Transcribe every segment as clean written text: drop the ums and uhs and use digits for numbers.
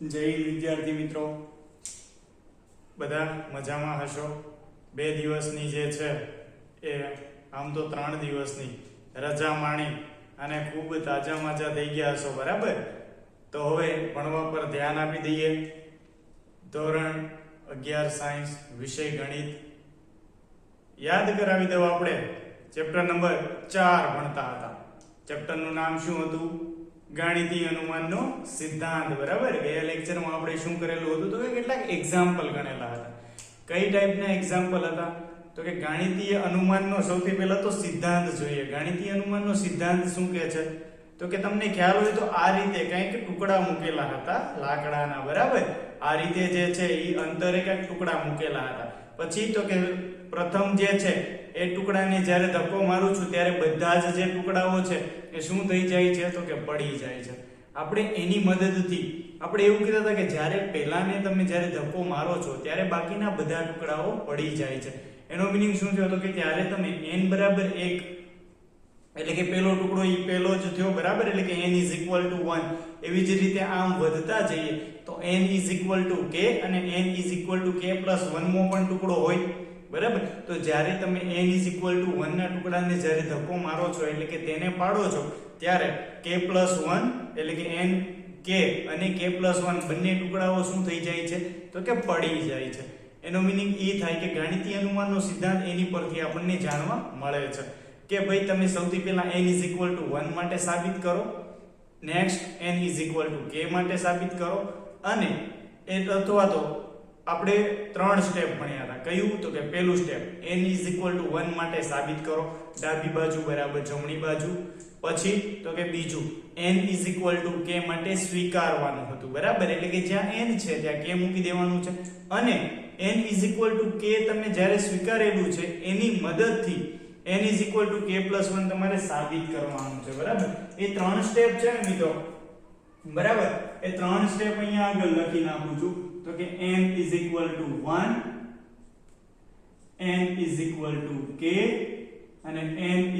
જય વિદ્યાર્થી મિત્રો, બધા મજામાં હશો। 2 દિવસની જે છે એ આમ તો 3 દિવસની રજા માણી અને ખૂબ તાજા માજા થઈ ગયા હશો, બરાબર। તો હવે ભણવા પર ધ્યાન આપી દઈએ। ધોરણ 11 સાયન્સ વિષય ગણિત યાદ કરાવી દઉં। આપણે ચેપ્ટર નંબર 4 ભણતા હતા। ચેપ્ટરનું નામ શું હતું? ગાણિતીય અનુમાનનો સિદ્ધાંત, બરાબર। ગયા લેક્ચરમાં આપણે શું કરેલું હતું? તો કે કેટલાક એક્ઝામ્પલ ગણેલા હતા। કઈ ટાઈપના એક્ઝામ્પલ હતા? તો કે ગાણિતીય અનુમાનનો સૌથી પહેલા તો સિદ્ધાંત જોઈએ। ગાણિતીય અનુમાનનો સિદ્ધાંત શું કહે છે? તો કે તમને ખ્યાલ હોય તો આ રીતે કંઈક ટુકડા મૂકેલા હતા લાકડાના, બરાબર। આ રીતે જે છે એ અંતરે કંઈક ટુકડા મૂકેલા હતા। પછી તો કે પ્રથમ જે છે એ ટુકડાને જ્યારે ધક્કો મારું છું ત્યારે બધા જ જે ટુકડાઓ છે એ શું થઈ જાય છે? તો કે પડી જાય છે। આપણે એની મદદથી આપણે એવું કહેતા હતા કે જ્યારે પહેલાને તમે જ્યારે ધક્કો મારો છો ત્યારે બાકીના બધા ટુકડાઓ પડી જાય છે। એનો મીનિંગ શું થયો? તો કે ત્યારે તમે n બરાબર 1 એટલે કે પહેલો ટુકડો એ પહેલો જ થયો, બરાબર। એટલે કે n = 1। એવી જ રીતે આમ વધતા જઈએ તો n = k અને n = k + 1 મો પણ ટુકડો હોય, બરાબર। તો જ્યારે તમે n = 1 ના ટુકડાને જ્યારે ધક્કો મારો છો એટલે કે તેને પાડો છો ત્યારે k + 1 એટલે કે n k અને k + 1 બંને ટુકડાઓ શું થઈ જાય છે? તો કે પડી જાય છે। એનો મીનિંગ એ થાય કે ગાણિતીય અનુમાનનો સિદ્ધાંત એની પરથી આપણને જાણવા મળે છે કે ભાઈ તમે સૌથી પહેલા n = 1 માટે સાબિત કરો, નેક્સ્ટ n = k માટે સાબિત કરો, અને એ અથવા તો આપણે 3 સ્ટેપ ભણ્યા હતા। કયું? તો કે પહેલું સ્ટેપ n = 1 માટે સાબિત કરો, ડાબી બાજુ બરાબર જમણી બાજુ। પછી તો કે બીજું n = k માટે સ્વીકારવાનું હતું, બરાબર। એટલે કે જ્યાં n છે ત્યાં k મૂકી દેવાનું છે, અને n = k તમે જ્યારે સ્વીકારેલું છે એની મદદથી n = k + 1 તમારે સાબિત કરવાનું છે, બરાબર। એ 3 સ્ટેપ છે ને મિત્રો, બરાબર। એ 3 સ્ટેપ અહીંયા આગળ લખી નાખું છું। તો કે n = 1, n = k અને n =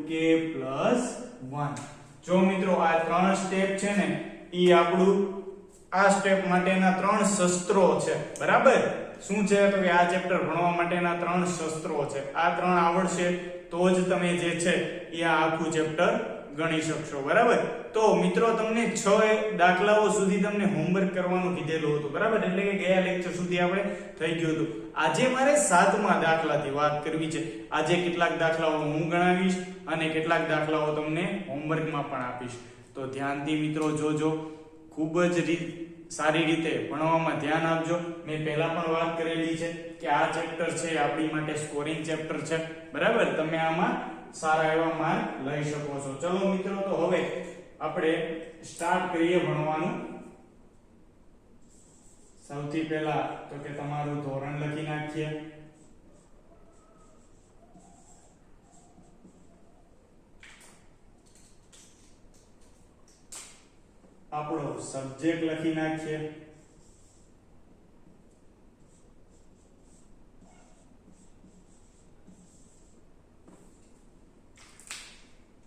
k + 1। જો મિત્રો આ 3 સ્ટેપ છે ને ઈ આપણું આ સ્ટેપ માટેના 3 શસ્ત્રો છે, બરાબર। શું છે? તો કે આ ચેપ્ટર ભણવા માટેના 3 શસ્ત્રો છે। આ 3 આવડશે તો જ તમે જે છે એ આ આખું ચેપ્ટર ગણી શકશો, બરાબર। તો મિત્રો તમને 6 દાખલાઓ સુધી તમને હોમવર્ક કરવાનું કીધેલું હતું, બરાબર। એટલે કે ગયા લેક્ચર સુધી આપણે થઈ ગયું હતું। આજે મારે 7મા દાખલાથી વાત કરવી છે। આજે કેટલાક દાખલાઓ હું ગણાવીશ અને કેટલાક દાખલાઓ તમને હોમવર્કમાં પણ આપીશ। તો ધ્યાનથી મિત્રો જોજો, ખૂબ જ સારી રીતે ભણવામાં ધ્યાન આપજો। મેં પહેલા પણ વાત કરેલી છે કે આ ચેપ્ટર છે આપણી માટે સ્કોરિંગ ચેપ્ટર છે, બરાબર। તમે આમાં સારા એવા માર્ક લઈ શકો છો। ચલો મિત્રો, તો હવે આપણે સ્ટાર્ટ કરીએ ભણવાનું। સૌથી પહેલા તો કે તમારું ધોરણ લખી નાખીએ। આપણો સબ્જેક્ટ લખી નાખીએ।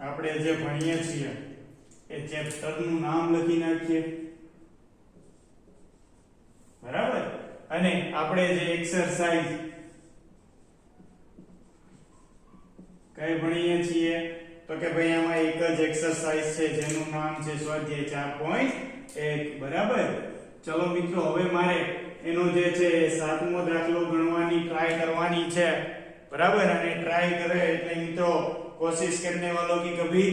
આપણે જે ભણીએ છીએ એ ચેપ્ટરનું નામ લખી નાખીએ, બરાબર। અને આપણે જે એક્સરસાઇઝ કઈ ભણીએ છીએ તો કે ભાઈ આમાં એક જ એક્સરસાઇઝ છે જેનું નામ છે સ્વાધ્યાય 4.1, બરાબર। ચલો મિત્રો, હવે મારે એનો જે છે 7મો દાખલો ગણવાની ટ્રાય કરવાની છે, बराबर। અને ટ્રાય કરે એટલે મિત્રો કોશિશ કરને વાલો की कभी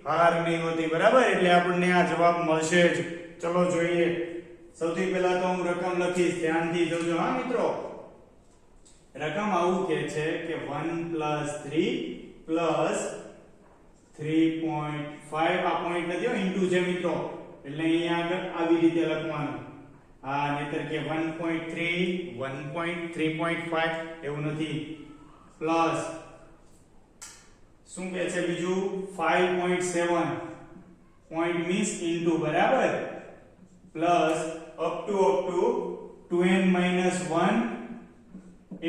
हार नहीं होती, बराबर। એટલે આપણને આ જવાબ મળશે જ। ચલો જોઈએ। સૌથી પહેલા તો હું રકમ લખીશ, ધ્યાનથી જોજો હા મિત્રો। રકમ આવું કહે છે કે 1 + 3 + 3.5 આ પોઈન્ટ નથી હો, ઇન્ટુ છે મિત્રો, એટલે અહીંયા આગળ આવી રીતે લખવાનું। હા, નહીતર કે 1.3 1.3.5 એવું નથી, પ્લસ શું કહે છે બીજું 5.7 પોઈન્ટ મીન્સ ઇન્ટુ, બરાબર। Plus up to 2n - 1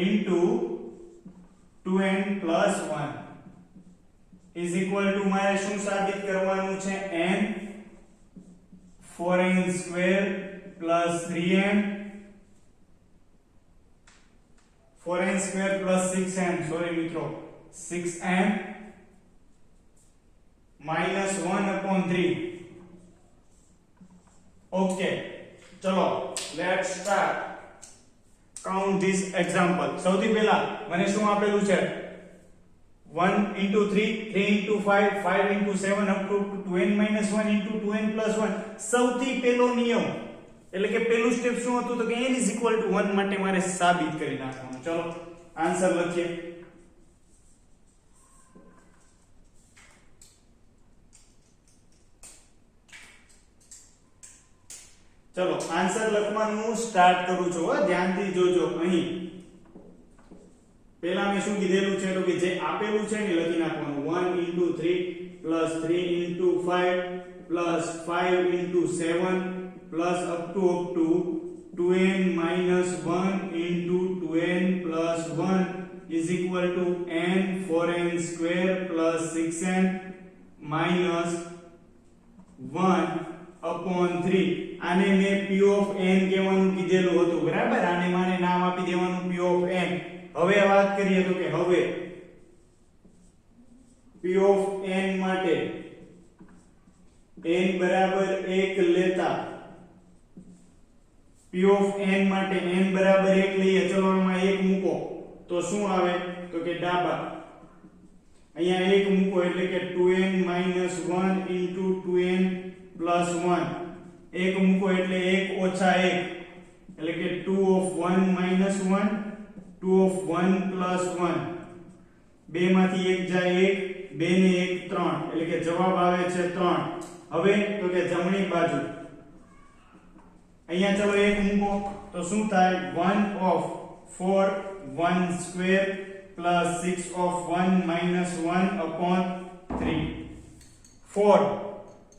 into 2n + 1 is equal to મારે શું સાબિત કરવાનું છે? n 4n² plus 3n 4n square plus 6n sorry મિત્રો 6n minus 1 upon 3 okay ચલો let's start count this example સૌથી પહેલા મને શું આપેલું છે 1 into 3 3 into 5 5 into 7 up to 2n minus 1 into 2n plus 1 સૌથી પહેલો નિયમ એટલે કે પહેલું સ્ટેપ શું હતું તો કે n is equal to 1 માટે મારે સાબિત કરી નાખવાનું ચલો આન્સર લખીએ ચલો આન્સર લખવાનું સ્ટાર્ટ કરું છું ધ્યાનથી જોજો અહીં પહેલા મેં શું કીધેલું છે તો કે જે આપેલું છે ને લખી નાખવાનું 1 into 3 plus 3 into 5 plus 5 into 7 plus up to 2n minus 1 into 2n plus 1 is equal to n 4n square plus 6n minus 1 upon 3 આને મેં p of n કહેવાનું કીધેલું હતું બરાબર આને મારે નામ આપી દેવાનું p of n હવે વાત કરીએ તો કે હવે p of n માટે n બરાબર 1 લેતા p of n માટે n બરાબર 1 લઈએ ચલો આમાં 1 મૂકો તો શું આવે તો કે ડાબા અહીંયા 1 મૂકો એટલે કે 2n 1 into 2n plus 1 1 મૂકો એટલે 1 ઓછા 1 એટલે કે 2 of 1 minus 1 2 of 1 plus 1 બે માંથી 1 જાય 1 2 ને 1 3 એટલે કે જવાબ આવે છે 3 હવે તો કે જમણી બાજુ અહીંયા ચલો 1 મૂકો તો શું થાય 1 of 4 1 square plus 6 of 1 minus 1 upon 3 4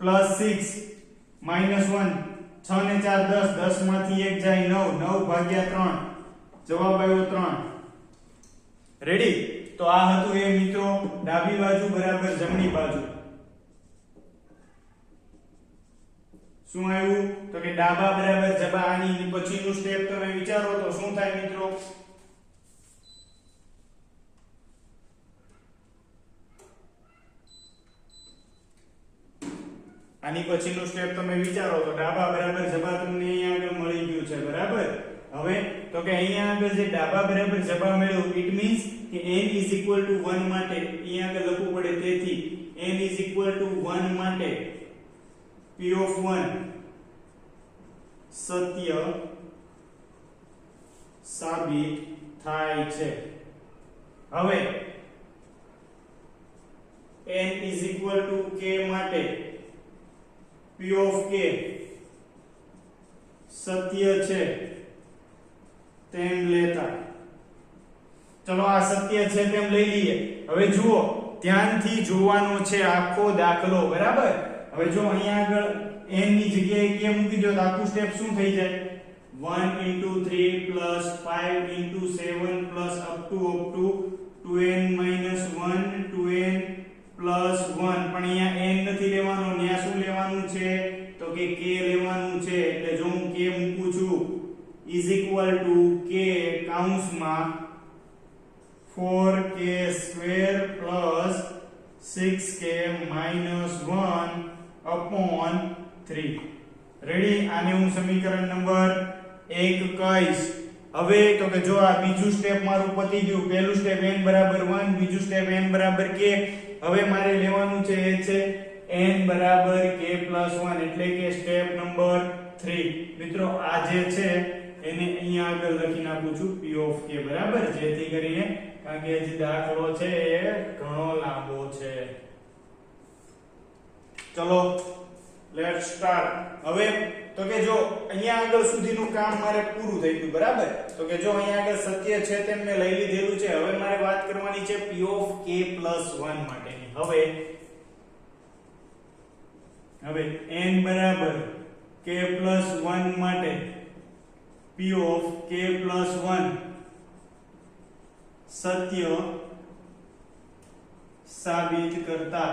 plus 6 minus 1 6 ને 4 10 10 માંથી 1 જાય 9 9 ભાગ્યા 3 જવાબ આવ્યો 3 રેડી તો આ હતું એ મિત્રો ડાબી બાજુ બરાબર જમણી બાજુ શું આવ્યું તો કે ડાબા બરાબર જબા આની પછીનું સ્ટેપ તમે વિચારો તો શું થાય મિત્રો આની પછીનું સ્ટેપ તમે વિચારો તો ડાબા બરાબર જબા તમને અહીંયા આગળ મળી ગયું છે બરાબર હવે તો કે અહીંયા આગળ જે ડાબા બરાબર જબા મળ્યું ઇટ મીન્સ કે n is equal to 1 માટે અહીંયા આગળ લખવું પડે તેથી n is equal to 1 માટે p of 1 સત્ય સાબિત થાય છે હવે n is equal to k માટે p of k સત્ય છે તેમ લેતા ચલો આ સત્ય છે તેમ લઈ લઈએ હવે જુઓ ધ્યાનથી જોવાનો છે આખો દાખલો બરાબર હવે જો અહીંયા આગળ n ની જગ્યાએ k મૂકી દો તો આખું સ્ટેપ શું થઈ જાય 1 into 3 plus 5 into 7 plus up to 2n minus 1 2n plus 1 પણ અહીંયા n નથી લેવાનો ત્યાં શું લેવાનું છે તો કે k લેવાનું છે એટલે જો હું k મૂકું છું is equal to k કૌંસમાં 4k square plus 6k minus 1 upon 3 ready આને હું સમીકરણ નંબર 1 કહીશ હવે તો કે જો આ બીજું સ્ટેપ મારું પતી ગયું પહેલું સ્ટેપ n બરાબર 1 બીજું સ્ટેપ n બરાબર k હવે મારે લેવાનું છે એ છે n બરાબર k plus 1 એટલે કે સ્ટેપ નંબર 3 મિત્રો આ જે છે એને અહીંયા આગળ લખી નાખું છું p of k બરાબર જેથી કરીને કારણ કે જે દાખલો છે એ ઘણો લાંબો છે ચલો લેટ્સ સ્ટાર્ટ હવે તો કે જો અહીંયા આગળ સુધીનું કામ મારે પૂરું થઈ ગયું બરાબર તો કે જો અહીંયા આગળ સત્ય છે તેમ મેં લઈ લીધેલું છે હવે મારે વાત કરવાની છે p of k plus 1 માટેની હવે n બરાબર k plus 1 માટે p of k plus 1 સત્ય સાબિત કરતા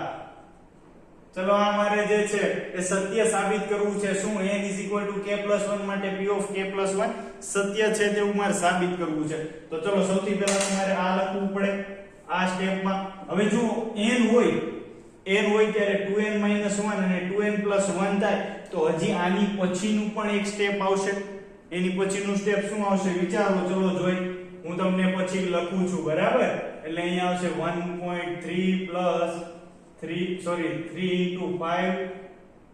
ચલો આ મારે જે છે એ સત્ય સાબિત કરવું છે શું n = k+1 માટે p of k+1 સત્ય છે તેવું મારે સાબિત કરવું છે તો ચલો સૌથી પહેલા તમારે આ લખવું પડે આ સ્ટેપમાં હવે જો n હોય ત્યારે 2n - 1 અને 2n + 1 થાય તો હજી આની પછીનું પણ એક સ્ટેપ આવશે એની પછીનું સ્ટેપ શું આવશે વિચારો ચલો જોઈ હું તમને પછી લખું છું બરાબર એટલે અહીંયા આવશે 1.3 × 5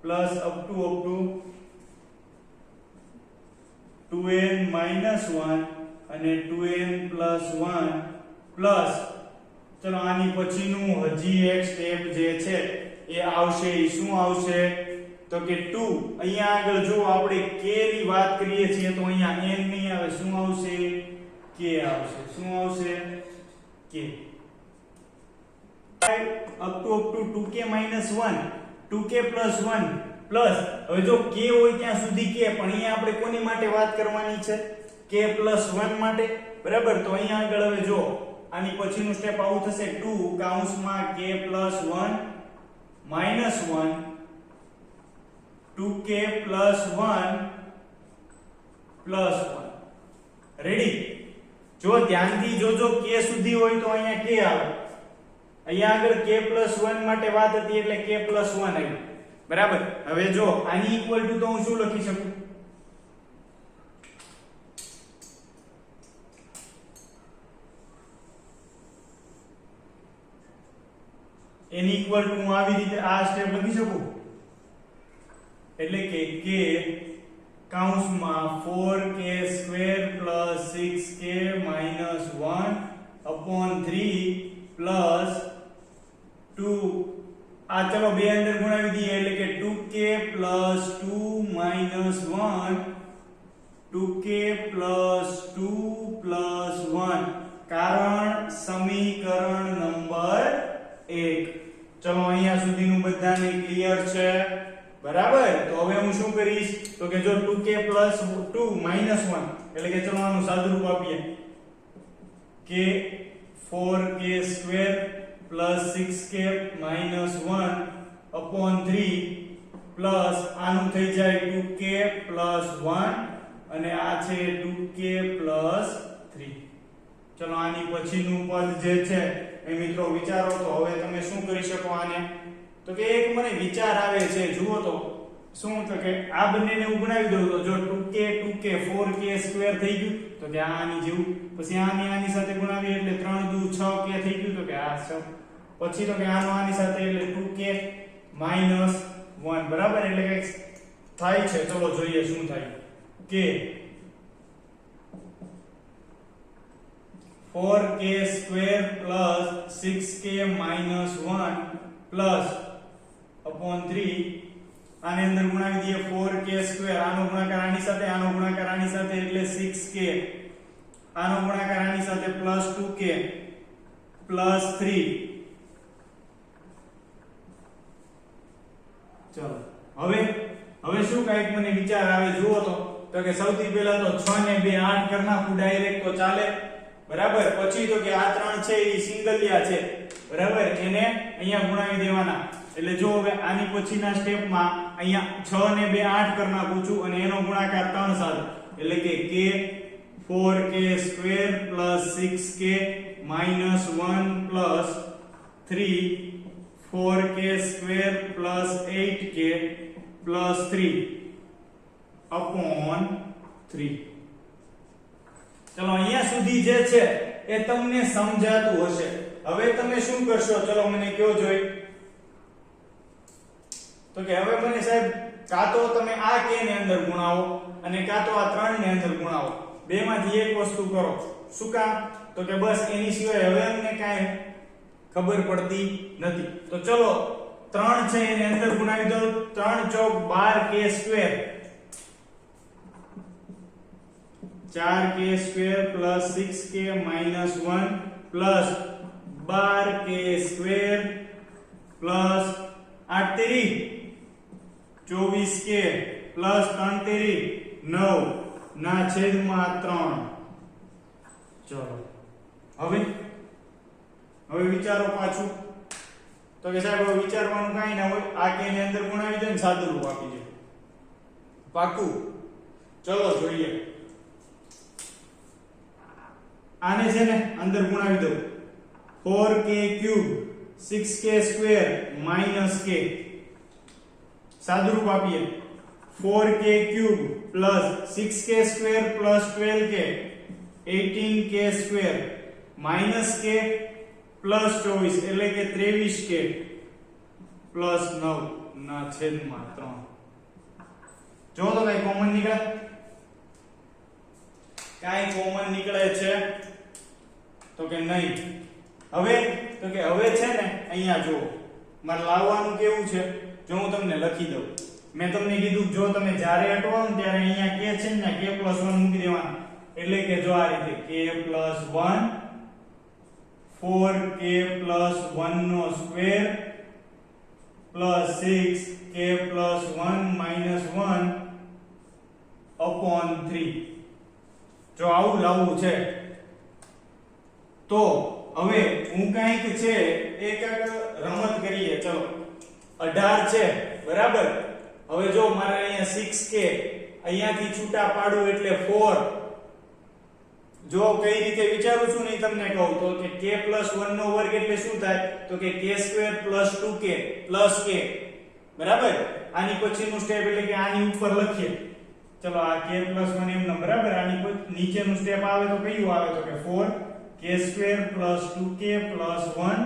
plus up to 2n - 1 અને 2n + 1 પ્લસ ચલો આની પછીનું હજી એક સ્ટેપ જે છે એ આવશે એ શું આવશે તો કે 2 અહીંયા આગળ જો આપણે k ની વાત કરીએ છીએ તો અહીંયા n નહીં આવે શું આવશે k આવશે શું આવશે k up to 2k - 1 2k + 1 plus હવે જો k હોય ત્યાં સુધી k પણ અહીંયા આપણે કોની માટે વાત કરવાની છે k + 1 માટે બરાબર તો અહીંયા આગળ હવે જો આની પછીનું સ્ટેપ આવું થશે 2 કૌંસમાં k + 1 - 1 2k + 1 + 1 રેડી જો ધ્યાનથી જોજો k સુધી હોય તો અહીંયા k આવે અહીંયા આગળ k + 1 માટે વાત હતી એટલે k + 1 આવ્યું બરાબર હવે જો આની ઇક્વલ ટુ તો હું શું લખી શકું એની ઇક્વલ ટુ હું આવી રીતે આ સ્ટેપ લખી શકું એટલે કે k કૌંસમાં 4k² + 6k - 1/3 પ્લસ 2 આ ચલો બે અંદર ગુણાવી દઈએ એટલે કે 2k + 2 - 1 2k + 2 + 1 કારણ સમીકરણ નંબર 1 ચલો અહીંયા સુધીનું બધાને ક્લિયર છે બરાબર તો હવે હું શું કરીશ તો કે જો 2k + 2 - 1 એટલે કે ચલો આનું સાદુરૂપ આપીએ k 4k² + 6k - 1/3 પ્લસ આનું થઈ જાય 2k + 1 અને આ છે 2k + 3 ચલો આની પછીનું પદ જે છે એ મિત્રો વિચારો તો હવે તમે શું કરી શકો આને તો કે એક મને વિચાર આવે છે જુઓ તો શું તો કે આ બંનેને ઉગણાવી દઉં તો જો 2k 4k² થઈ ગયું તો કે આની જેવું પછી આની સાથે ગુણાવીએ એટલે 3 દુ 6k થઈ ગયું તો કે આ 6 પછી તો કે આની સાથે એટલે 2k - 1 બરાબર એટલે કે થાય છે ચલો જોઈએ શું થાય k 4k² + 6k - 1 પ્લસ /3 આની અંદર ગુણાવી દઈએ 4k² આનો ગુણાકાર આની સાથે એટલે 6k આનો ગુણાકાર આની સાથે +2k +3 ચલો હવે શું કાંઈક મને વિચાર આવે જુઓ તો કે સૌથી પહેલા તો 6 ને 2 8 કરી નાખું ડાયરેક્ટ તો ચાલે બરાબર પછી તો કે આ 3 છે એ સિંગલિયા છે બરાબર એને અહીંયા ગુણાવી દેવાના એટલે જો હવે આની પછીના સ્ટેપમાં અહીંયા 6 ને 2 8 કરી નાખું છું અને એનો ગુણાકાર 3 સાથે એટલે કે k 4k² + 6k - 1 + 3 4k² + 8k + 3/3 ચલો અહીંયા સુધી જે છે એ તમને સમજાતું હશે હવે તમે શું કરશો ચલો મને કયો જોઈ તો કે હવે મને સાહેબ કાં તો તમે આ k ને અંદર ગુણાવો અને કાં તો આ 3 ને અંદર ગુણાવો બેમાંથી એક વસ્તુ કરો શું કામ તો કે બસ એની સિવાય હવે અમને કાંઈ ખબર પડતી નથી તો ચલો 3 છે એને અંદર ગુણાવી દો 3 ચોક 12k² 4k² + 6k - 1 plus 12k² plus 8 તેરી 24k પ્લસ 3 તેરી 9 ના છેદમાં 3 ચલો હવે વિચારો પાછું તો કે સાહેબ હવે વિચારવાનું કાંઈ ના હોય, આ કે ની અંદર ગુણાવી દે ને સાદું રૂપ આપી દે. પાકું? ચલો જોઈએ. આને છે ને અંદર ગુણાવી દઉં. 4k cube 6k square minus k. સાદું રૂપ આપીએ. 4k cube plus 6k square plus 12k 18k square minus k plus 24 એટલે કે 23k પ્લસ 9 ના છેદમાં 3. જો તો કઈ કોમન નીકળે? કાઈ કોમન નીકળે છે? તો કે નહીં. હવે તો કે હવે છે ને અહીંયા જુઓ, મારે લાવવાનું કેવું છે, જો હું તમને લખી દઉં. મેં તમને કીધું જો તમે જ્યારે હટવાઓ ને ત્યારે અહીંયા k છે ને k + 1 મૂકી દેવાનું. એટલે કે જો આ રીતે k + 1 4k + 1 નો સ્ક્વેર પ્લસ 6k + 1 - 1 upon 3. જો આવું લાવવું છે તો હવે હું કંઈક છે એક રમત કરીએ. ચલો 18 છે બરાબર. હવે જો મારે અહીંયા 6k અહીંયાથી છૂટા પાડું એટલે 4. જો કઈ રીતે વિચારું છું ને તમને કહું તો કે k + 1 નો વર્ગ એટલે શું થાય? તો કે k² + 2k + k બરાબર. આની પછીનું સ્ટેપ એટલે કે આની ઉપર લખીએ. ચલો આ k + 1 એમ બરાબર. આની નીચેનું સ્ટેપ આવે તો કયું આવે? તો કે 4k² + 2k + 1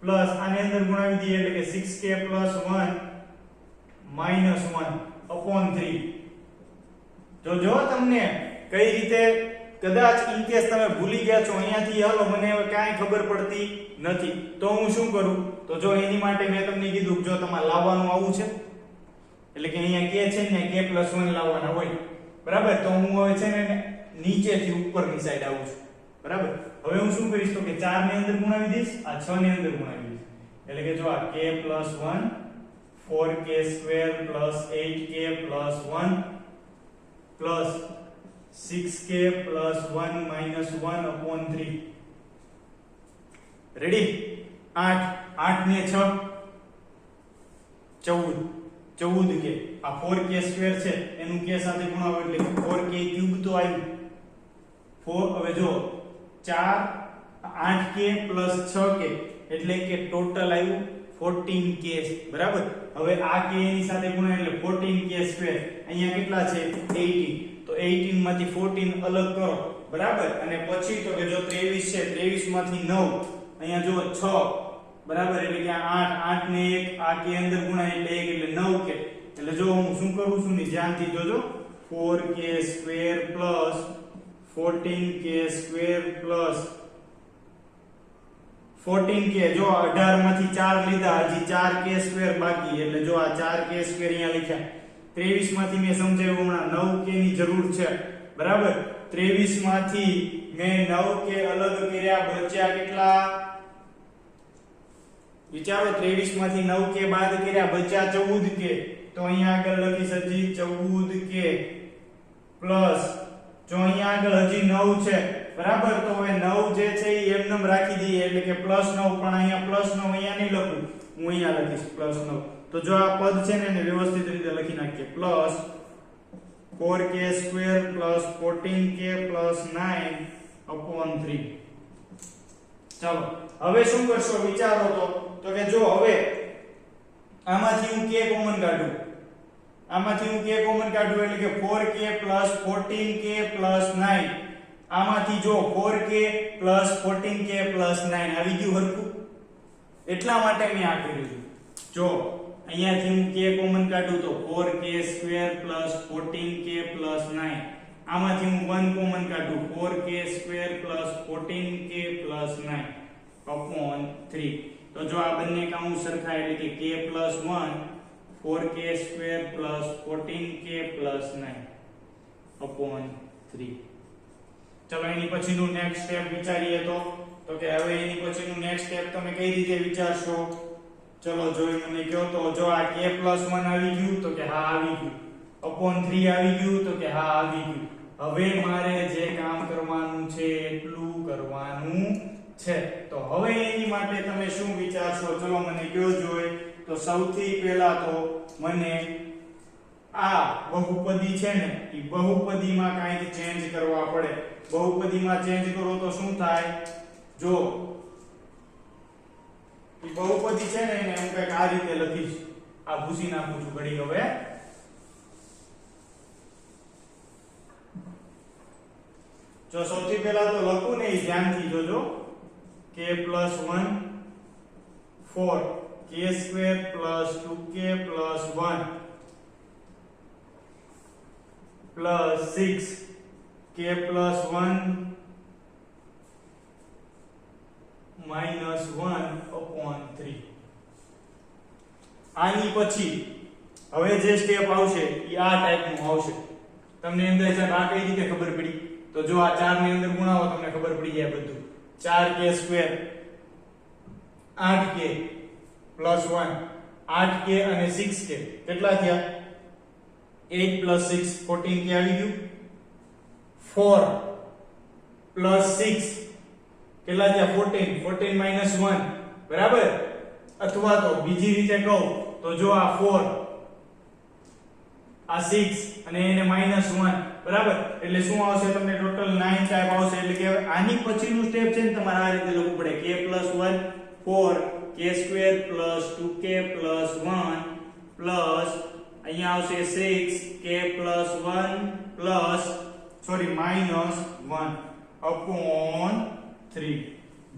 પ્લસ આની અંદર ગુણાવી દઈએ એટલે કે 6k + 1 - 1 upon 3. જો તમને કઈ રીતે કદાચ ઇન કેસ તમે ભૂલી ગયા છો અહીંયાથી, હાલો મને હવે કાંઈ ખબર પડતી નથી તો હું શું કરું? તો જો એની માટે મેં તમને કીધું જો તમારે લાવવાનું આવું છે એટલે કે અહીંયા k છે ને k + 1 લાવવાના હોય બરાબર. તો હું હવે છે ને નીચેથી ઉપરની સાઈડ આવું છું બરાબર. હવે હું શું કરીશ તો કે 4 ની અંદર ગુણાવી દઈશ, આ 6 ની અંદર ગુણાવી દઈશ. એટલે કે જો આ k + 1 4k² + 8k + 1 plus 6k + 1 - 1 upon 3. Ready? 8 ને 6 14k. આ 4k² છે એનું k સાથે ગુણાવો એટલે 4k³ તો આવ્યું. 4 હવે જો 4 8k + 6k એટલે કે ટોટલ આવ્યું 14k બરાબર. હવે આ k ની સાથે ગુણાય એટલે 14k². અહીંયા કેટલા છે? 18. તો 18 માંથી 14 અલગ કરો બરાબર. અને પછી તો કે જો 23 છે 23 માંથી 9 અહીંયા જો 6 બરાબર. એટલે કે 8 ને 1 આ k અંદર ગુણાય એટલે 1 એટલે 9k. એટલે જો હું શું કરું છું ને ધ્યાનથી જોજો. 4k² + 14k² + 14k. જો 18 માંથી 4 લીધા, હજી 4k² બાકી. એટલે જો આ 4k² અહીંયા લખ્યા. 23 માંથી મેં સમજાવ્યું હમણાં 9k ની જરૂર છે બરાબર. 23 માંથી મેં 9k અલગ કર્યા, બચ્યા કેટલા? વિચારો. 23 માંથી 9k બાદ કર્યા, બચ્યા 14k. તો અહીંયા આગળ લખીશ હજી 14k પ્લસ જો અહીંયા આગળ હજી 9 છે બરાબર. તો હવે 9 જે છે એ એમનેમ રાખી દઈએ એટલે કે +9. પણ અહીંયા +9 અહીંયા નહીં લખું, હું અહીંયા લખીશ +9. તો જો આ પદ છે ને એને વ્યવસ્થિત રીતે લખી નાખીએ. Plus 4k² + 14k + 9 upon 3. ચાલો હવે શું કરશો વિચારો તો કે જો હવે આમાંથી હું k કોમન કાઢું. આમાંથી હું k કોમન કાઢું એટલે કે 4k + 14k + 9. આમાંથી જો 4k + 14k + 9 આવી ગયું હરખું. એટલા માટે મેં આ કર્યું છે. જો અહીંયાથી હું k કોમન કાઢું તો 4k² + 14k + 9. આમાંથી હું 1 કોમન કાઢું 4k² + 14k + 9 upon 3. તો જો આ બંને કાઉન્ટ સરખા એટલે કે k + 1 4k² + 14k + 9 upon 3. ચલો એની પછીનું નેક્સ્ટ સ્ટેપ વિચારીએ તો કે હવે એની પછીનું નેક્સ્ટ સ્ટેપ તમે કઈ રીતે વિચારશો? ચલો જોઈ મને કહો તો જો આ k + 1 આવી ગયું તો કે હા આવી ગયું. upon 3 આવી ગયું તો કે હા આવી ગયું. હવે મારે જે કામ કરવાનું છે એટલું કરવાનું છે. તો હવે એની માટે તમે શું વિચારશો? ચલો મને કયો જોઈએ. તો સૌથી પહેલા તો મને આ બહુપદી છે ને એ બહુપદીમાં કાંઈક ચેન્જ કરવા પડે. બહુપદીમાં ચેન્જ કરો તો શું થાય? જો એ બહુપદી છે ને એને હું કંઈક આ રીતે લખીશ. આ ભૂસી નાખું છું ઘડી. હવે જો સૌથી પહેલા તો લખું ને એ ધ્યાનથી જોજો. k + 1 4 k² + 2k + 1 + 6 k + 1 -1/3. આની પછી હવે જે સ્ટેપ આવશે એ આ ટાઈપનું આવશે. તમને અંદર સાહેબ આ કઈ રીતે ખબર પડી? તો જો આ 4 ની અંદર ગુણાવો તમને ખબર પડી જાય બધું. 4k² 8k + 1 8k અને 6k કેટલા થયા? 8 + 6 14k આવી ગયું. 4 + 6 કેટલા થયા? 14 14 - 1 બરાબર. અથવા તો બીજી રીતે કહું તો જો આ 4 આ 6 અને એને -1 બરાબર. એટલે શું આવશે? તમને ટોટલ 9 ટાઈપ આવશે. એટલે કે આની પછીનું સ્ટેપ છે ને તમારે આ રીતે લખવું પડે. k + 1 4 k² + 2k + 1 પ્લસ અહીંયા આવશે 6 k + 1 પ્લસ -1/3.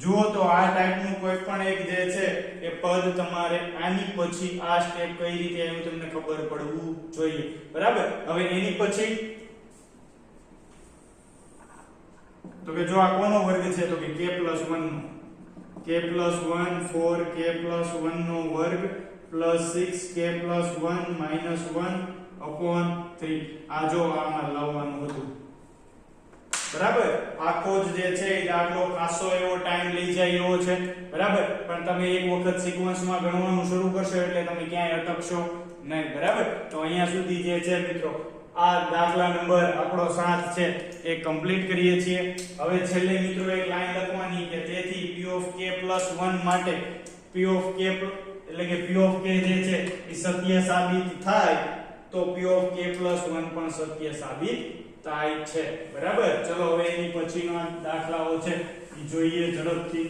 જુઓ તો આ ટાઈપનું કોઈ પણ એક જે છે એ પદ તમારે આની પછી આ સ્ટેપ કઈ રીતે આવ્યું તમને ખબર પડવું જોઈએ. બરાબર. હવે એની પછી તો કે જો આ કોનો વર્ગ છે? તો કે k + 1 નો. k + 1 4 k + 1 નો વર્ગ પ્લસ 6 k + 1 -1/3. આ જો આમાં લાવવાનું હતું. બરાબર. આખો જ જે છે એ દાખલો ખાસો એવો ટાઈમ લઈ જાય એવો છે. બરાબર. પણ તમે એક વખત સિક્વન્સમાં ગણવાનું શરૂ કરશો એટલે તમે ક્યાંય અટકશો નહીં. બરાબર. તો અહીંયા સુધી જે છે મિત્રો આ દાખલા નંબર આપણો 7 છે એ કમ્પ્લીટ કરીએ છીએ. હવે છેલ્લે મિત્રો એક લાઈન લખવાની કે તેથી p ઓફ k + 1 માટે p ઓફ k એટલે કે p ઓફ k જે છે એ સત્ય સાબિત થાય તો p ઓફ k + 1 પણ સત્ય સાબિત થાય છે. બરાબર. ચલો હવે એની પછીના દાખલાઓ છે એ જોઈએ ઝડપથી.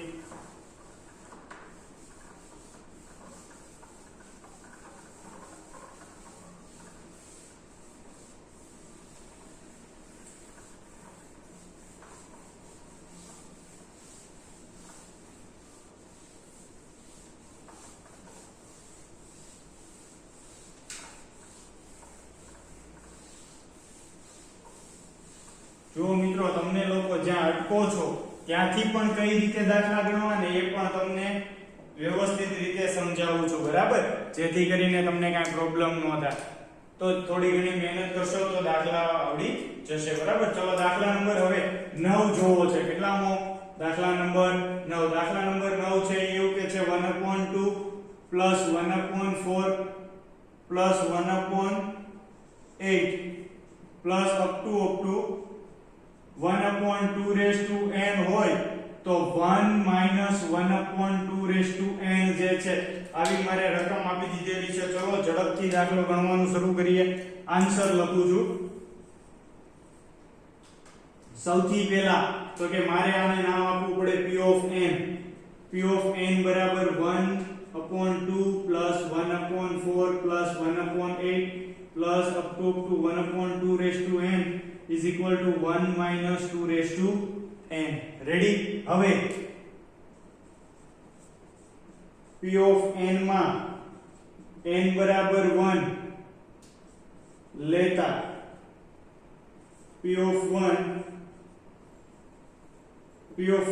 જો મિત્રો તમને લોકો જ્યાં અટકો છો ત્યાંથી પણ કઈ રીતે દાખલા ગણવા ને એ પણ તમને વ્યવસ્થિત રીતે સમજાવું છું. બરાબર. જેથી કરીને તમને કાંઈ પ્રોબ્લેમ ન થાય. તો થોડી ઘણી મહેનત કરશો તો દાખલા આવડી જશે. બરાબર. ચલો દાખલા નંબર હવે 9 જોવો છે. કેટલામો? દાખલા નંબર 9. દાખલા નંબર 9 છે એવું કે છે 1/2 + 1/4 + 1/8 પ્લસ અપ ટુ 1/2n હોય તો 1 - 1/2n જે છે આવી મારે રકમ આપી દીધેલી છે. ચલો ઝડપથી દાખલો ગણવાનું શરૂ કરીએ. આન્સર લખું છું. સૌથી પહેલા તો કે મારે આને નામ આપવું પડે p of n. p of n બરાબર 1/2 + 1/4 + 1/8 plus up to 1/2n is equal to 1 - 2n. Ready. હવે p of n માં n બરાબર 1 લેતા p of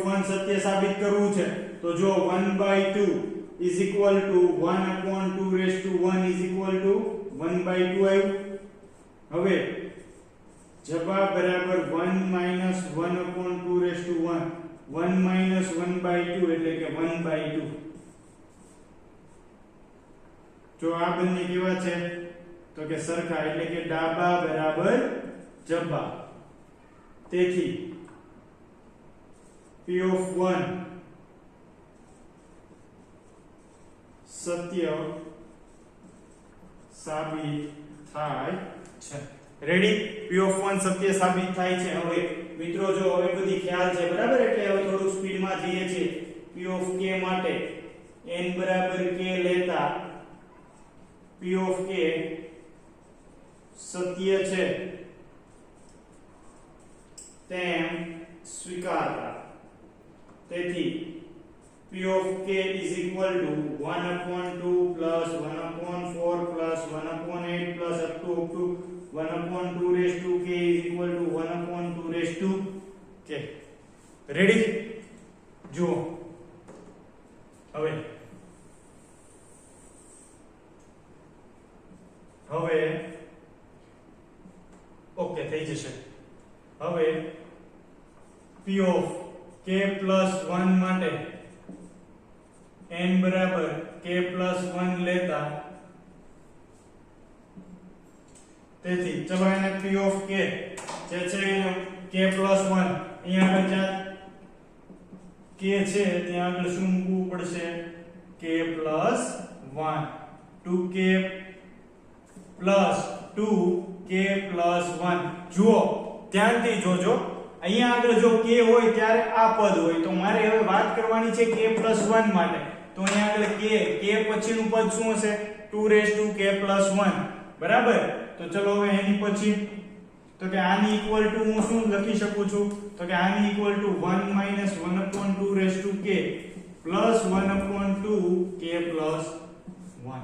1 સત્ય સાબિત કરવું છે તો જો 1/2 is equal to 1/2n is equal to 1/2 આવ્યું. હવે જવાબ બરાબર 1 - 1/2n 1 - 1/2 એટલે કે 1/2. જો આ બંને કેવા છે તો કે સરખા એટલે કે ડાબા બરાબર જબા. તેથી p of 1 સત્ય સાબિત થાય છે. રેડી? p of 1 સત્ય સાબિત થાય છે. હવે મિત્રો જો હવે બધી ખ્યાલ છે બરાબર, એટલે હવે થોડું સ્પીડમાં જઈએ છીએ. p of k માટે n બરાબર k લેતા p of k સત્ય છે તેમ સ્વીકારતા. તેથી p of k is equal to 1/2 plus 1/4 plus 1/8 plus up to 1/2 raised to k is equal to 1/2 raised to k. Ready? જુઓ હવે ઓકે થઈ જશે. હવે p of k plus 1 માટે n બરાબર k plus 1 લેતા, તેથી ચલો એને p of k જે છે એને k plus 1 અહીંયા આગળ જ્યાં k છે ત્યાં આગળ શું મૂકવું પડશે? k plus 1 2k plus 2k plus 1. જુઓ ધ્યાનથી જોજો, અહીંયા આગળ જો k હોય ત્યારે આ પદ હોય, તો મારે હવે વાત કરવાની છે k plus 1 માટે. તો અહીંયા આગળ k પછીનું પદ શું હશે? 2 raised to k plus 1 બરાબર. તો ચલો હવે એની પછી તો કે આની ઇક્વલ ટુ હું શું લખી શકું છું? તો કે આની equal to 1 minus 1/2 raised to k plus 1/2 k plus 1.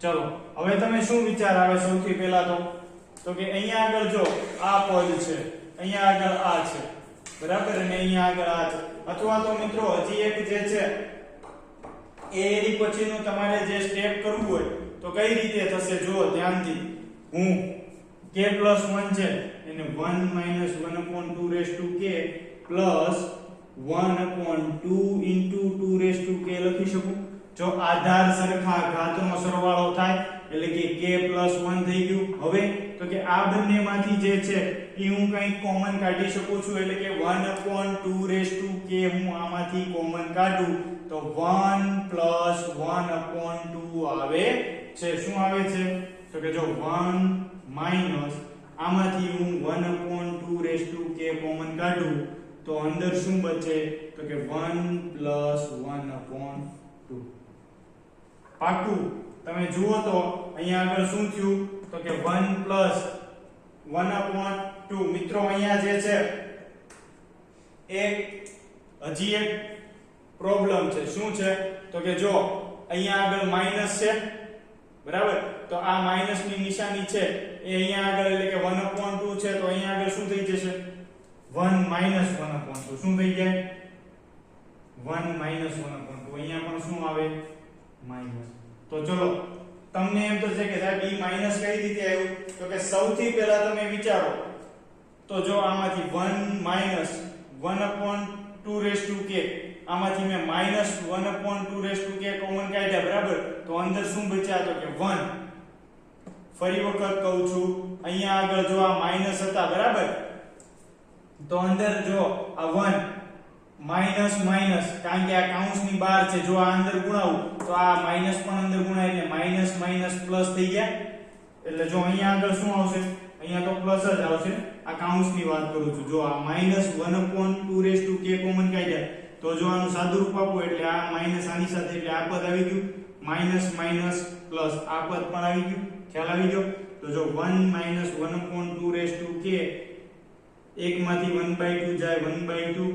ચલો હવે તમે શું વિચાર આવે સૌથી પહેલા તો કે અહીંયા આગળ જો આ પદ છે, અહીંયા આગળ આ છે બરાબર, અને અહીંયા આગળ આ છે. અથવા તો મિત્રો હજી એક જે છે એની પછીનું તમારે જે સ્ટેપ કરવું હોય તો કઈ રીતે થશે? જુઓ ધ્યાનથી, હું k plus 1 છે એને 1 minus 1/2 raised to k plus 1/2 into 2 raised to k લખી શકું. જો આધાર સરખા ઘાતનો સરવાળો થાય એટલે કે k plus 1 થઈ ગયું. હવે તો કે આ બંનેમાંથી જે છે એ હું કંઈક કોમન કાઢી શકું છું, એટલે કે 1/2 raised to k હું આમાંથી કોમન કાઢું તો 1 plus 1/2 આવે છે. શું આવે છે? તો કે જો 1 minus આમાંથી હું 1/2 raised to k કોમન કાઢું તો અંદર શું બચે? તો કે 1 plus 1/2. પાકું? તમે જુઓ તો અહીંયા આગળ શું થયું? તો કે 1 plus 1/2. મિત્રો અહીંયા જે છે હજી એક પ્રોબ્લેમ છે. શું છે? તો કે જો અહીંયા આગળ માઈનસ છે બરાબર, તો આ માઈનસ ની નિશાની છે એ અહીંયા આગળ એટલે કે 1/2 છે, તો અહીંયા આગળ શું થઈ જશે? 1 minus 1/2. શું થઈ જાય? 1 minus 1/2. અહીંયા પણ શું આવે? માઈનસ. તો ચલો તમને એમ તો છે કે સાહેબ ઈ માઈનસ કઈ રીતે આવ્યું? તો કે સૌથી પહેલા તમે વિચારો તો જો આમાંથી 1 minus 1/2 raised to k, આમાંથી મેં minus 1/2 raised to k common કાઢ્યા બરાબર, તો અંદર શું બચ્યા? તો કે 1. ફરી વખત કહું છું, અહીંયા આગળ જો આ માઈનસ હતા બરાબર, તો અંદર જો આ 1 માઈનસ માઈનસ, કારણ કે આ કૌંસની બહાર છે, જો આ અંદર ગુણાવું તો આ માઈનસ પણ અંદર ગુણાય એટલે માઈનસ માઈનસ પ્લસ થઈ ગયા. એટલે જો અહીંયા આગળ શું આવશે? અહીંયા તો પ્લસ જ આવશે. આ કૌંસની વાત કરું છું. જો આ minus 1/2 raised to k common કાઢ્યા તો જો આનું સાદું રૂપ આપો એટલે આ માઈનસ આની સાથે એટલે આ પદ આવી ગયું, માઈનસ માઈનસ પ્લસ આ પદ પણ આવી ગયું. ખ્યાલ આવી ગયો? તો જો 1 minus 1/2 raised to k, એકમાંથી 1/2 જાય 1/2,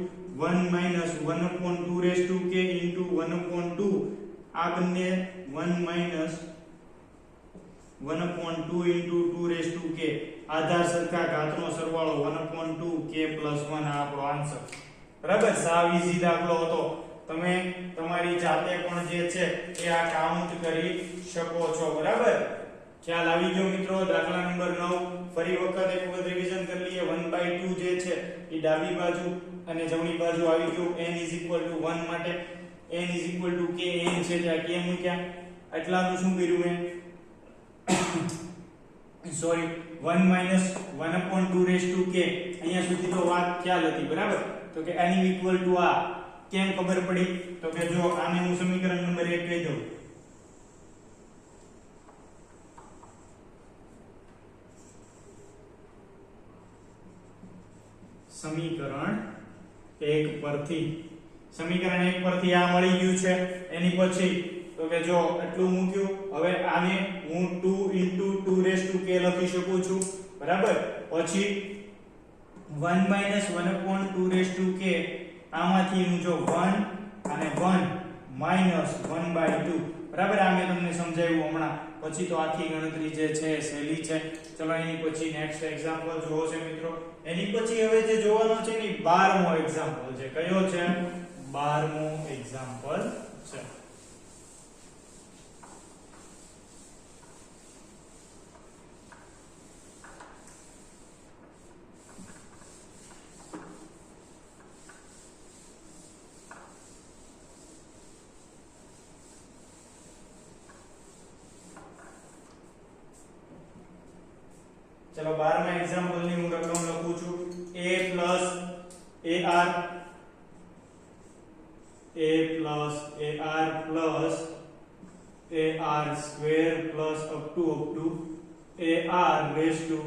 1 minus 1/2 raised to k into 1/2, આ બંને 1 minus 1/2 into 2 raised to k, આધાર સરખા ઘાતનો સરવાળો 1/2 k plus 1 આ આપણો આન્સર. બરાબર? સાવ ઈઝી દાખલો હતો. તમે તમારી જાતે પણ જે છે એ આ કાઉન્ટ કરી શકો છો. બરાબર? ખ્યાલ આવી ગયો મિત્રો? દાખલા નંબર 9 ફરી વખત એક વખત રિવિઝન કરી લઈએ. 1/2 જે છે એ ડાબી બાજુ અને જમણી બાજુ આવી ગયું. n = 1 માટે n = k, n છે ત્યાં k મૂક્યા. એટલાનું શું કર્યું મેં? Sorry, 1 minus 1/2 raised to k. અહીંયા સુધી તો વાત ખ્યાલ હતી બરાબર? તો કે n = આ કેમ ખબર પડી? તો કે જો આને હું સમીકરણ નંબર 1 કહી દઉં. સમીકરણ 1 પરથી સમીકરણ 1 પરથી આ મળી ગયું છે. એની પછી તો કે જો એટલું મૂક્યું. હવે આને હું 2 * 2k લખી શકું છું, બરાબર. પછી 1 - 1/2k આમાંથી હું જો 1 અને 1 -1/2, બરાબર. આ મેં તમને સમજાવ્યું હમણાં. પછી તો આખી ગણતરી જે છે સહેલી છે. ચલો એની પછી નેક્સ્ટ એક્ઝામ્પલ જોવો છે મિત્રો. એની પછી હવે જે જોવાનો છે ને 12મો એક્ઝામ્પલ છે. કયો છે? 12મો એક્ઝામ્પલ છે. चलो 12 एग्जांपल ની હું રકમ લખું છું. a plus ar square plus up to ar raised to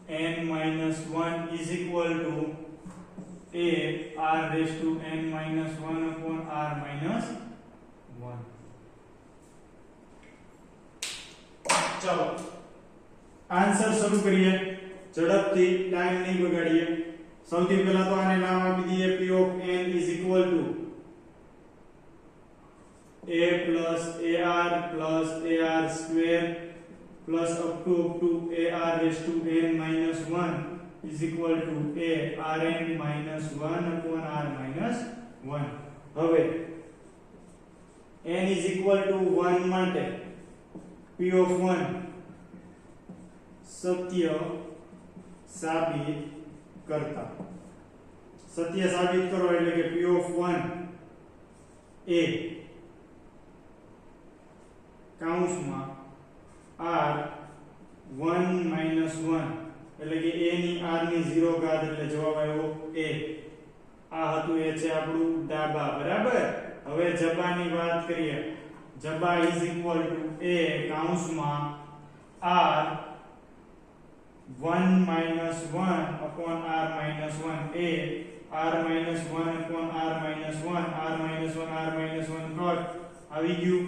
n minus 1 is equal to ar raised to n minus 1 upon r minus 1. चलो आंसर शुरू करिए झड़पથી टाइम नहीं बगाड़िए. સૌથી પહેલા તો આને નામ આપી દઈએ p of n is equal to a plus ar plus ar square plus up to ar raised to n minus 1 is equal to a rn minus 1 upon r minus 1. હવે n is equal to 1 માટે p of 1 સત્ય સાબિત કરતા. સત્ય સાબિત કરો એટલે કે p of 1 a કૌંસમાં r 1 minus 1 એટલે કે a ની r ની 0 ઘાત એટલે જવાબ આવ્યો a. આ હતું એ છે આપણું ડાબા, બરાબર. હવે જબાની વાત કરીએ. જબા is equal to a કૌંસમાં r 1 minus 1 upon r minus 1 a r minus 1 upon r minus 1 r minus 1 r minus 1 cut આવી ગયું.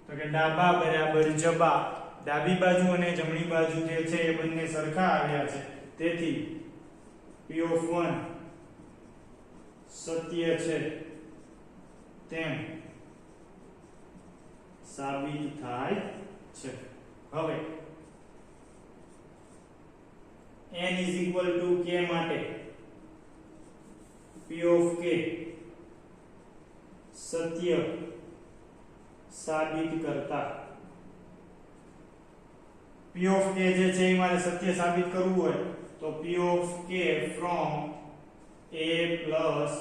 તો કે ડાબા બરાબર જબા. ડાબી બાજુ અને જમણી બાજુ જે છે એ બંને સરખા આવ્યા છે. તેથી p of 1 સત્ય છે તેમ સાબિત થાય છે. હવે n is equal to k માટે p of k સત્ય સાબિત કરતા. p of k જે છે એ મારે સત્ય સાબિત કરવું હોય તો p of k from a plus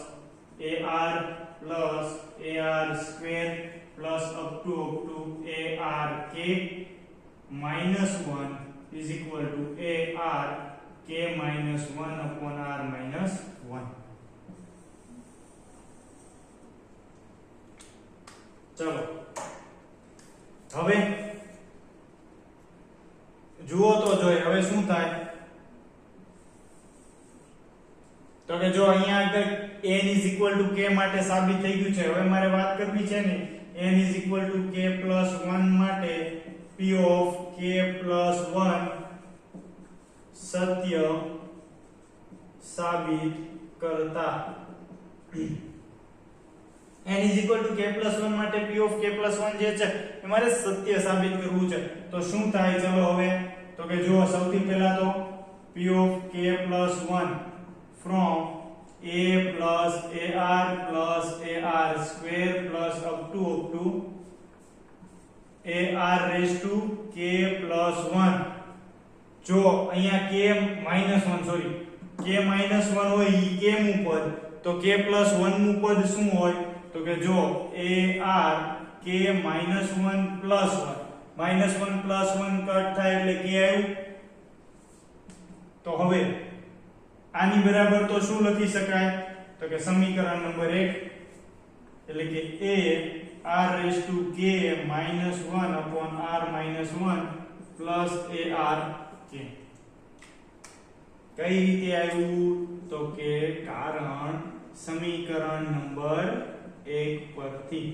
ar plus ar square plus up to ark minus 1 is equal to ar k minus 1 upon r minus 1. चलो હવે જુઓ તો જોઈએ હવે શું થાય. તો કે જો અહીંયા આગળ n is equal to k માટે સાબિત થઈ ગયું છે. હવે મારે વાત કરવી છે ને n is equal to k plus 1 માટે p of k plus 1 સત્ય સાબિત કરતા. n is equal to k plus 1 માટે p of k plus 1 જે છે એ મારે સત્ય સાબિત કરવું છે. તો શું થાય ચલો હવે તો કે જો સૌથી પહેલા તો p of k plus 1 from a plus ar plus ar square plus up to ar raised to k plus 1. જો અહીંયા k minus 1 sorry k minus 1 હોય ઈ k મું પદ તો k plus 1 મું પદ શું હોય તો કે જો ar k minus 1 plus 1 minus 1 plus 1 cut થાય એટલે k આવ્યું. તો હવે આની બરાબર તો શું લખી શકાય તો કે સમીકરણ નંબર 1 એટલે કે a r raised to k minus 1 upon r minus 1 plus AR K કઈ રીતે આવ્યું તો કે કારણ સમીકરણ નંબર 1 પરથી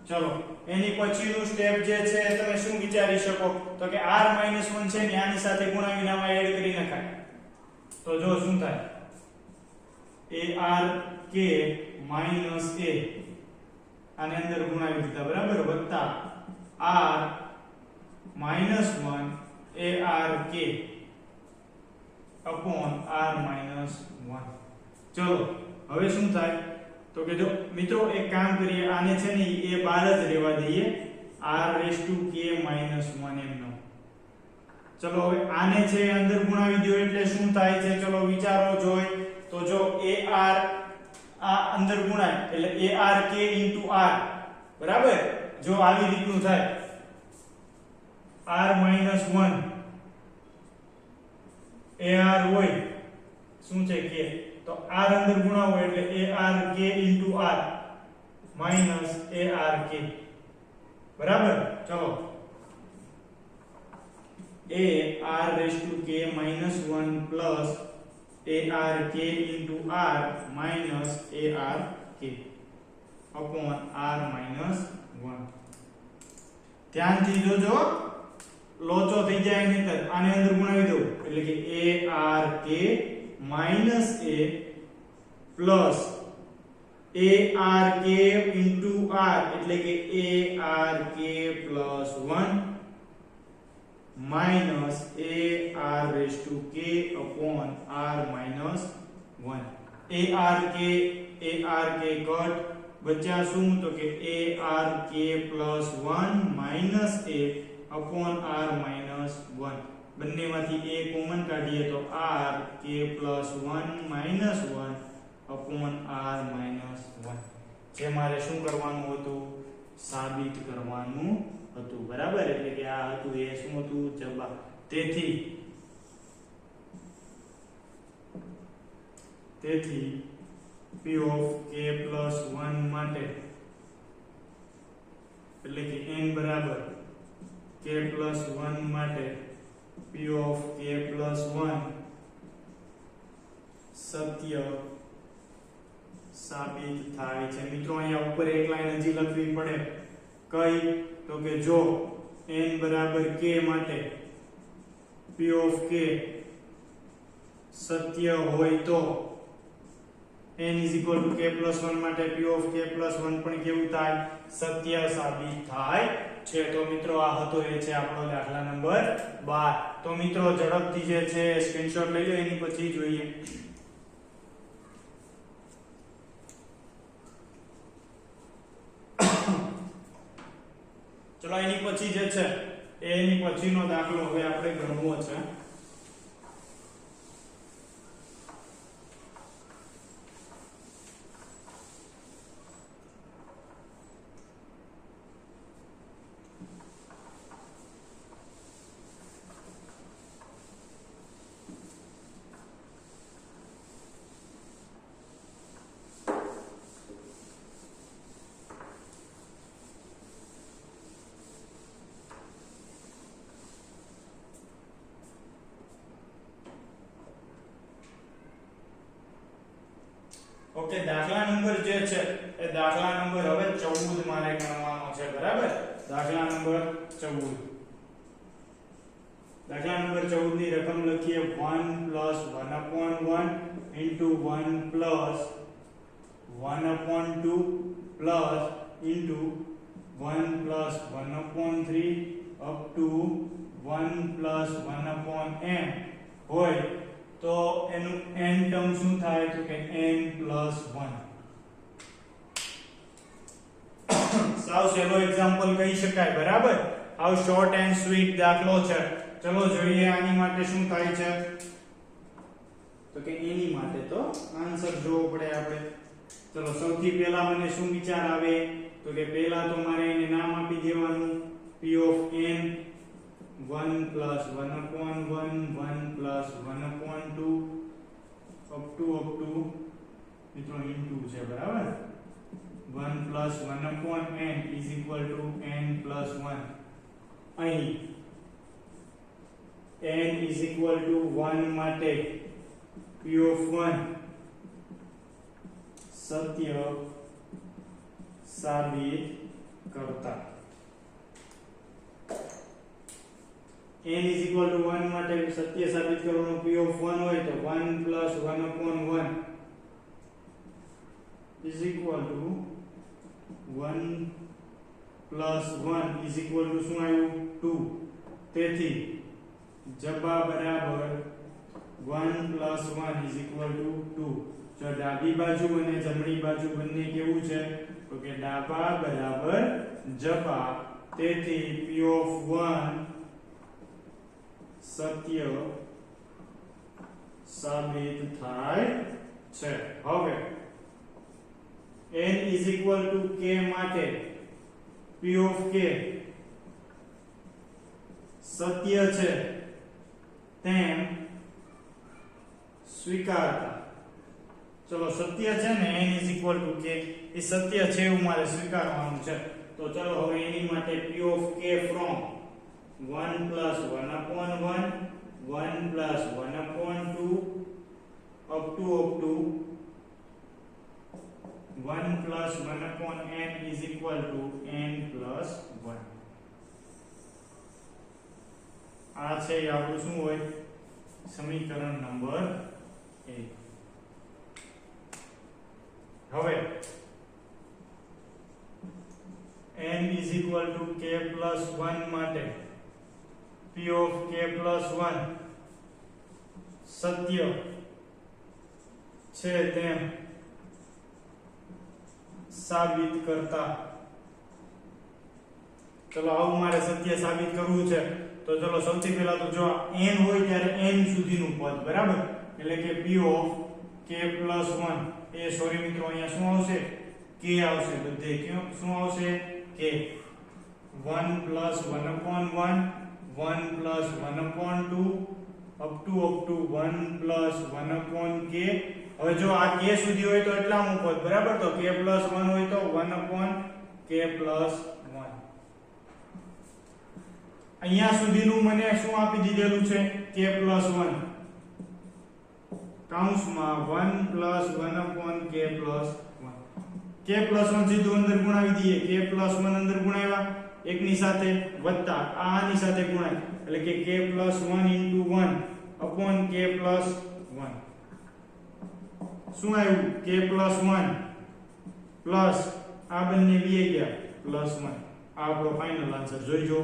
ચલો એની પછીનું સ્ટેપ જે છે તમે શું વિચારી શકો તો કે r - 1 છે ને આની સાથે ગુણાવીને આમાં એડ કરી નખાય તો જો શું થાય ARK માઈનસ a આને અંદર ગુણાવી દીધા બરાબર વત્તા r - 1 ARK upon r - 1 ચલો હવે શું થાય તો કે જો મિત્રો એક કામ કરીએ આને છે ને એ બાર જ રહેવા દઈએ r⁻k - 1 એમનો ચલો હવે આને છે અંદર ગુણાવી દો એટલે શું થાય છે ચલો વિચારો જોઈ તો જો ar આ અંદર ગુણાય એટલે ARK * r બરાબર જો આવી રીતનું થાય r - 1 AR હોય શું છે k તો r અંદર ગુણાવો એટલે ARK * r માઈનસ ARK બરાબર ચલો ARK - 1 plus ARK * r minus ARK upon r - 1 ધ્યાનથી જોજો લોચો થઈ જાય નહીતર આને અંદર ગુણાવી દો એટલે કે ARK minus a plus ARK * r એટલે કે ARK plus 1 minus ARK upon r - 1 ARK cut બચ્યા શું તો કે ARK plus 1 minus a upon r - 1 બંનેમાંથી a કોમન કાઢીએ તો RK plus 1 minus 1 upon r - 1 જે મારે શું કરવાનું હતું સાબિત કરવાનું હતું બરાબર એટલે કે આ હતું એ શું હતું જવાબ તેથી P of k plus 1 માટે એટલે કે n બરાબર k plus 1 માટે P of k plus 1 સત્ય સાબિત થાય છે મિત્રો અહીંયા ઉપર એક લાઈન હજી લખવી પડે કઈ તો કે જો n બરાબર k માટે P of k સત્ય હોય તો n = k + 1 માટે P of k + 1 પણ કેવું થાય સત્ય સાબિત થાય છે તો મિત્રો આ હતો એ છે આપણો દાખલા નંબર 12 તો મિત્રો ઝડપથી જે છે સ્ક્રીનશોટ લઈ લો એની પછી જોઈએ ચલો એની પછી જે છે એની પછીનો દાખલો હવે આપણે ગણવો છે ઓકે દાખલા નંબર જે છે એ દાખલા નંબર હવે 14 મારે ગણવાનો છે બરાબર દાખલા નંબર 14 દાખલા નંબર 14 ની રકમ લખીએ 1 + 1/1 into 1 + 1/2 plus into 1 + 1/3 up to 1 + 1/n હોય તો એનું n ટર્મ શું થાય તો કે n + 1 સાવ સહેલો એક્ઝામ્પલ કહી શકાય બરાબર આવ શોર્ટ એન્ડ સ્વીટ દાખલો છે ચલો જોઈએ આની માટે શું થાય છે તો કે એની માટે તો આન્સર જોવો પડે આપણે ચલો સૌથી પહેલા મને શું વિચાર આવે તો કે પહેલા તો મારે એને નામ આપી દેવાનું p of n 1 + 1/1 1 + 1/2 up to મિત્રો into છે બરાબર 1 + 1/n = n + 1 અહીં n is equal to 1 માટે p of 1 સત્ય સાબિત કરતા n is equal to 1 માટે સત્ય સાબિત કરવાનું p of 1 હોય તો 1 plus 1 upon 1 is equal to 1 plus 1 is equal to શું આવ્યું 2 તેથી જબા બરાબર 1 plus 1 is equal to 2 જો ડાબી બાજુ અને જમણી બાજુ બંને કેવું છે તો કે ડાબા બરાબર જબા તેથી p of 1 સત્ય સાબિત થાય છે હવે n is equal to k માટે p of k સત્ય છે તેમ સ્વીકારતા ચલો સત્ય છે ને n is equal to k એ સત્ય છે એવું મારે સ્વીકારવાનું છે તો ચલો હવે એની માટે p of k from 1 plus 1 upon 1 1 plus 1 upon 2 up to 1 plus 1 upon n is equal to n plus 1 આ છે આપણું શું હોય સમીકરણ નંબર 1 હવે n is equal to k plus 1 માટે p of k plus 1 સત્ય છે તેમ સાબિત કરતા ચલો આવું મારે સત્ય સાબિત કરવું છે તો ચલો સૌથી પહેલા તો જો n હોય ત્યારે n સુધીનું પદ બરાબર એટલે કે p of k plus 1 A sorry મિત્રો અહીંયા શું આવશે k આવશે બધે ક્યાં શું આવશે k 1 plus 1 upon 1 1 plus 1 upon 2 up to 1 plus 1 upon k હવે જો આ k સુધી હોય તો એટલાનું પદ બરાબર તો k plus 1 હોય તો 1 upon k plus 1 અહીંયા સુધીનું મને શું આપી દીધેલું છે k plus 1 કૌંસમાં 1 plus 1 upon k plus 1 k plus 1 સીધું અંદર ગુણાવી દઈએ k plus 1 અંદર ગુણાવ્યા એકની સાથે વત્તા આની સાથે ગુણાય એટલે કે k plus 1 into 1 upon k plus 1 શું આવ્યું k plus 1 પ્લસ આ બંને વી ગયા પ્લસ 1 આ આપણો ફાઇનલ આન્સર જોઈજો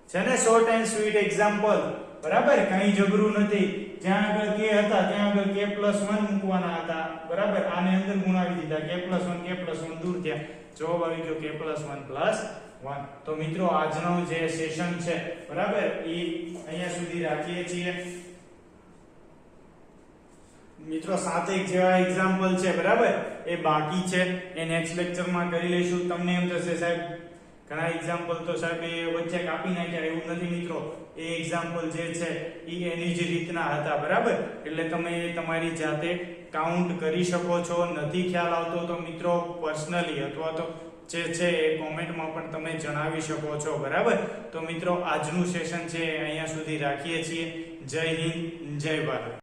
છે ને શોર્ટ એન્ડ સ્વીટ એક્ઝામ્પલ બરાબર કઈ જબરું નથી જ્યાં આગળ k હતા ત્યાં આગળ k plus 1 મૂકવાના હતા બરાબર આને અંદર ગુણાવી દીધા k plus 1 દૂર થયા જવાબ આવી ગયો k plus 1 plus 1 તો મિત્રો આજનો જે સેશન છે બરાબર એ અહીંયા સુધી રાખીએ છીએ મિત્રો 7 એક જેવા એક્ઝામ્પલ છે બરાબર એ બાકી છે એ નેક્સ્ટ લેક્ચરમાં કરી લઈશું તમને એમ થશે સાહેબ ઘણા એક્ઝામ્પલ તો સાહેબ એ વચ્ચે કાપી નાખ્યા એવું નથી મિત્રો એ એક્ઝામ્પલ જે છે એ એની જ રીતના હતા બરાબર એટલે તમે એ તમારી જાતે કાઉન્ટ કરી શકો છો નથી ખ્યાલ આવતો તો મિત્રો પર્સનલી અથવા તો જે છે એ કોમેન્ટમાં પણ તમે જણાવી શકો છો બરાબર તો મિત્રો આજનું સેશન છે અહીંયા સુધી રાખીએ છીએ જય હિન્દ જય ભારત